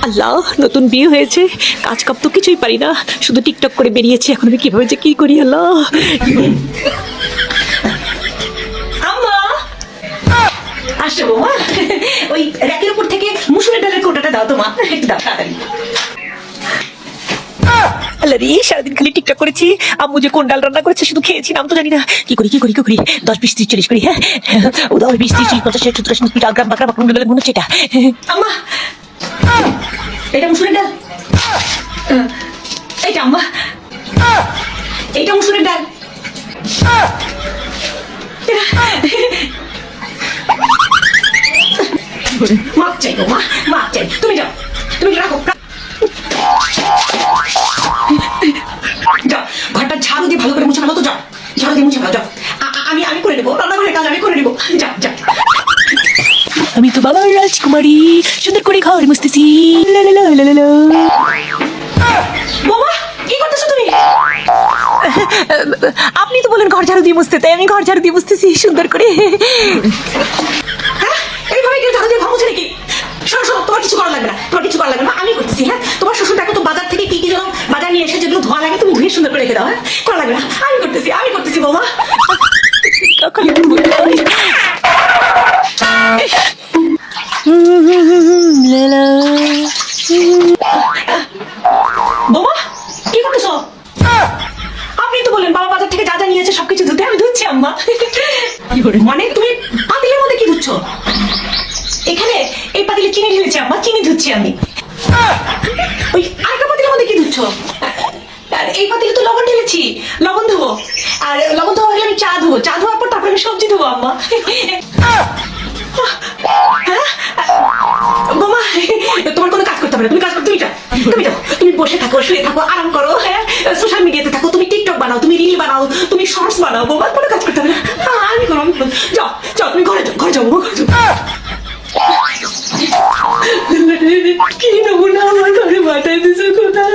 আল্লাহ, নতুন বিয়ে হয়েছে, কাজ কাপ তো কিছুই পারি না, শুধু টিকটক করে বেরিয়েছে। এখন আমি কিভাবে যে কি করি আল্লাহ। আম্মা আসো বৌমা, ওই র্যাকের উপর থেকে মুসুরের ডালের কোটাটা দাও তো মা, একটু দাও তাড়াতাড়ি। আল্লাহ রে, সারাদিন খালি টিকটক করেছি। আম্মু যে কোন ডাল রান্না করেছে শুধু খেয়েছি, নাম তো জানি না। কি করি 10, 20, 30, 40 করি। হ্যাঁ ও দাও 20, 30, 40, 50, 60, 70, 80, 90, গ্রাম বাকরা বাকরা ডালের মনে হচ্ছে এটা। আম্মা এটা মুসুরের ডাল, এইটা আম্মা, এইটা মুসুরের ডাল। মাপ চাই গো মা, মাপ চাই। তুমি যাও, তুমি রাখো, যাও ঘরটা ঝাড়ু দিয়ে ভালো করে মুছে ফেলো তো, যাও ঝাড়ু দিয়ে মুছে ফেলো, যাও। আমি আমি করে নেবো, রান্নাঘরের কাজ আমি করে নেবো, যাও যাও। আমি তো বাবার রাজকুমারী, সুন্দর করে ঘর মুছতেছি। বাবা কি করতেছো তুমি? আপনি তো বলেন ঘর ঝাড়ু দিয়ে মুছতে, তাই আমি ঘর ঝাড়ু দিয়ে মুছতেছি সুন্দর করে। হ্যাঁ এইভাবে কেউ ঝাড়ু দিয়ে ঘর মুছে নাকি? শোনো শোনো, তোমার কিছু করা লাগবে না, তোমার কিছু করা লাগবে না, আমি করতেছি। হ্যাঁ তোমার শ্বশুর দেখো তো বাজার থেকে কি কি যেন বাজার নিয়ে এসে, যেগুলো ধোয়া লাগে তুমি ধুয়ে সুন্দর করে রেখে দাও। হ্যাঁ করা লাগবে না, আমি করতেছি, আমি করতেছি বৌমা। বৌমা কি করতেছো? আপনি তো বললেন বাবা বাজার থেকে যা যা নিয়েছে সবকিছু ধুতে, আমি ধুচ্ছি আম্মা। মানে তুমি পাতিলের মধ্যে কি ধুচ্ছ? এখানে এই পাতিলে চিনি ঢেলেছি আম্মা, চিনি ধুচ্ছি আমি। ওই আরেকটা পাতিলের মধ্যে কি ধুচ্ছ? আর এই পাতিলে তো লবণ ঢেলেছি, লবণ ধোবো। আর লবণ ধোয়া হলে আমি চা ধোবো, চা ধোয়ার পর তারপরে আমি সবজি ধোবো আম্মা। বোমা তোমার কোনো কাজ করতে হবে না, তুমি কাজ করো, তুমি যাও, তুমি যাও, তুমি বসে থাকো, শুয়ে থাকো, আরাম করো। হ্যাঁ সোশ্যাল মিডিয়াতে থাকো, তুমি টিকটক বানাও, তুমি রিল বানাও, তুমি শর্টস বানাও। বোমা কোনো কাজ করতে হবে না, আমি করো, আমি করো। যাও যাও, তুমি ঘরে যাও, ঘরে যাও বোমা, ঘরে যাও। কি নমুনা আমার ঘরে পাঠাই দিছো কোথায়?